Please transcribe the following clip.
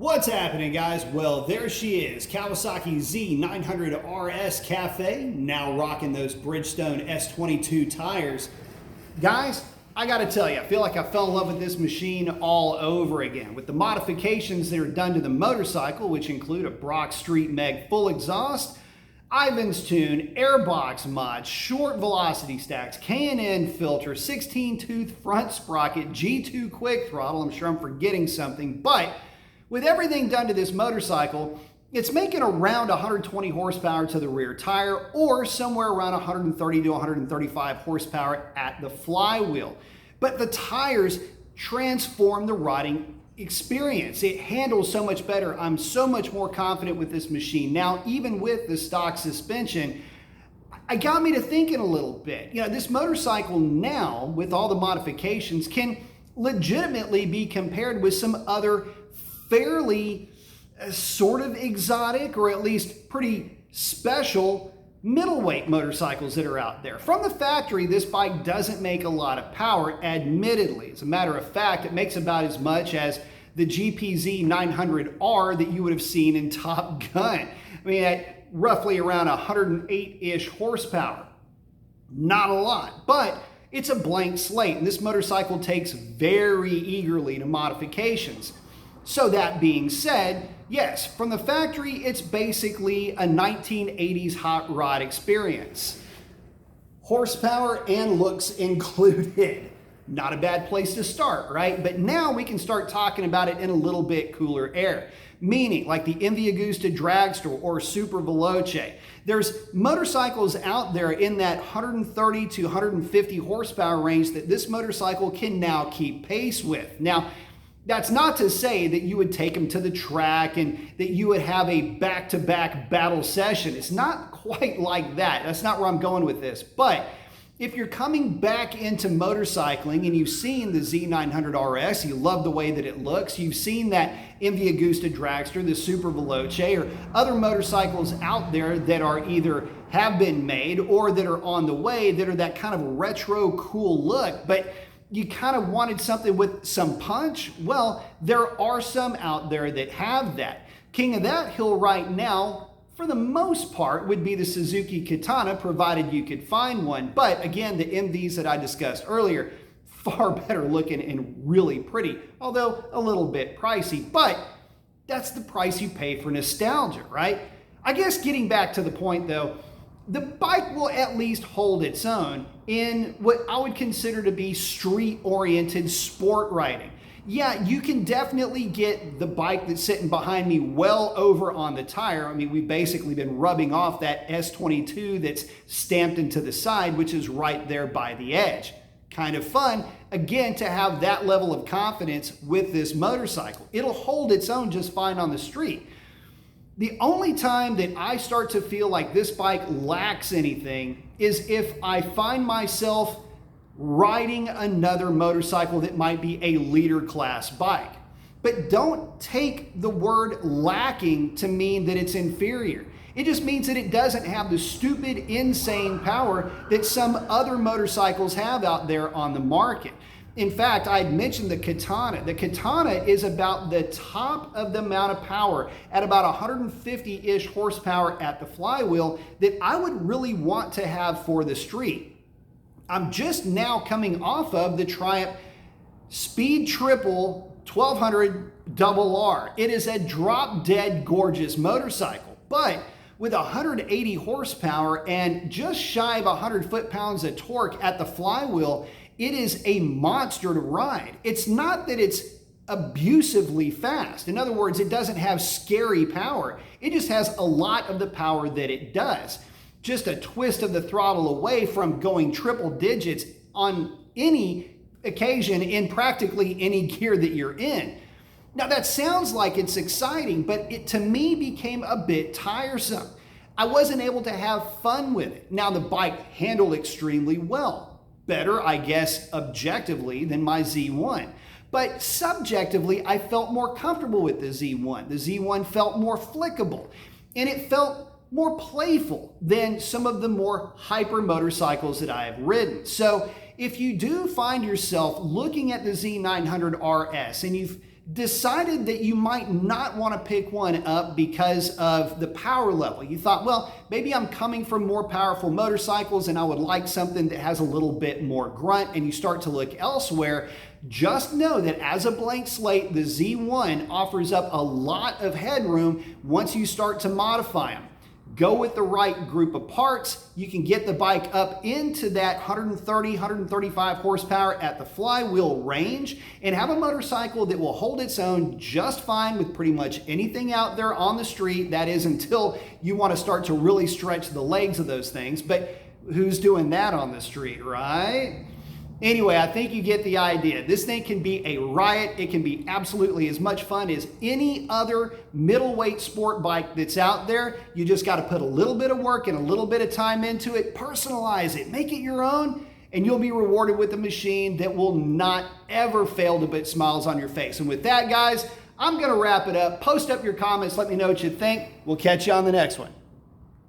What's happening, guys? Well, there she is, Kawasaki Z900RS Cafe, now rocking those Bridgestone S22 tires. Guys, I gotta tell you, I feel like I fell in love with this machine all over again. With the modifications that are done to the motorcycle, which include a Brock Street Meg full exhaust, Ivan's Tune, airbox mods, short velocity stacks, K&N filter, 16-tooth front sprocket, G2 quick throttle. I'm sure I'm forgetting something, but with everything done to this motorcycle, it's making around 120 horsepower to the rear tire or somewhere around 130 to 135 horsepower at the flywheel. But the tires transform the riding experience. It handles so much better. I'm so much more confident with this machine. Now, even with the stock suspension, it got me to thinking a little bit. You know, this motorcycle now, with all the modifications, can legitimately be compared with some other fairly sort of exotic or at least pretty special middleweight motorcycles that are out there. From the factory, this bike doesn't make a lot of power, admittedly. As a matter of fact, it makes about as much as the GPZ 900R that you would have seen in Top Gun. I mean, at roughly around 108-ish horsepower. Not a lot, but it's a blank slate, and this motorcycle takes very eagerly to modifications. So that being said, yes, from the factory, it's basically a 1980s hot rod experience. Horsepower and looks included. Not a bad place to start, right? But now we can start talking about it in a little bit cooler air. Meaning, like the MV Agusta Dragster or Super Veloce. There's motorcycles out there in that 130 to 150 horsepower range that this motorcycle can now keep pace with. Now, that's not to say that you would take them to the track and that you would have a back-to-back battle session. It's not quite like that. That's not where I'm going with this. But if you're coming back into motorcycling and you've seen the Z900RS, you love the way that it looks, you've seen that MV Agusta Dragster, the Super Veloce, or other motorcycles out there that are either have been made or that are on the way that are that kind of retro cool look, but you kind of wanted something with some punch? Well, there are some out there that have that. King of that hill right now, for the most part, would be the Suzuki Katana, provided you could find one. But again, the MVs that I discussed earlier, far better looking and really pretty, although a little bit pricey. But that's the price you pay for nostalgia, right? I guess getting back to the point though, the bike will at least hold its own in what I would consider to be street-oriented sport riding. Yeah, you can definitely get the bike that's sitting behind me well over on the tire. I mean, we've basically been rubbing off that S22 that's stamped into the side, which is right there by the edge. Kind of fun, again, to have that level of confidence with this motorcycle. It'll hold its own just fine on the street. The only time that I start to feel like this bike lacks anything is if I find myself riding another motorcycle that might be a leader class bike. But don't take the word lacking to mean that it's inferior. It just means that it doesn't have the stupid, insane power that some other motorcycles have out there on the market. In fact, I had mentioned the Katana. The Katana is about the top of the amount of power at about 150-ish horsepower at the flywheel that I would really want to have for the street. I'm just now coming off of the Triumph Speed Triple 1200 RR. It is a drop-dead gorgeous motorcycle, but with 180 horsepower and just shy of 100 foot-pounds of torque at the flywheel, it is a monster to ride. It's not that it's abusively fast. In other words, it doesn't have scary power. It just has a lot of the power that it does. Just a twist of the throttle away from going triple digits on any occasion in practically any gear that you're in. Now that sounds like it's exciting, but it to me became a bit tiresome. I wasn't able to have fun with it. Now the bike handled extremely well. Better, I guess, objectively than my Z1. But subjectively, I felt more comfortable with the Z1. The Z1 felt more flickable, and it felt more playful than some of the more hyper motorcycles that I have ridden. So if you do find yourself looking at the Z900RS and you've decided that you might not want to pick one up because of the power level. You thought, well, maybe I'm coming from more powerful motorcycles and I would like something that has a little bit more grunt, and you start to look elsewhere. Just know that as a blank slate, the Z1 offers up a lot of headroom once you start to modify them. Go with the right group of parts. You can get the bike up into that 130, 135 horsepower at the flywheel range and have a motorcycle that will hold its own just fine with pretty much anything out there on the street. That is until you want to start to really stretch the legs of those things. But who's doing that on the street, right? Anyway, I think you get the idea. This thing can be a riot. It can be absolutely as much fun as any other middleweight sport bike that's out there. You just got to put a little bit of work and a little bit of time into it, personalize it, make it your own, and you'll be rewarded with a machine that will not ever fail to put smiles on your face. And with that, guys, I'm going to wrap it up. Post up your comments. Let me know what you think. We'll catch you on the next one.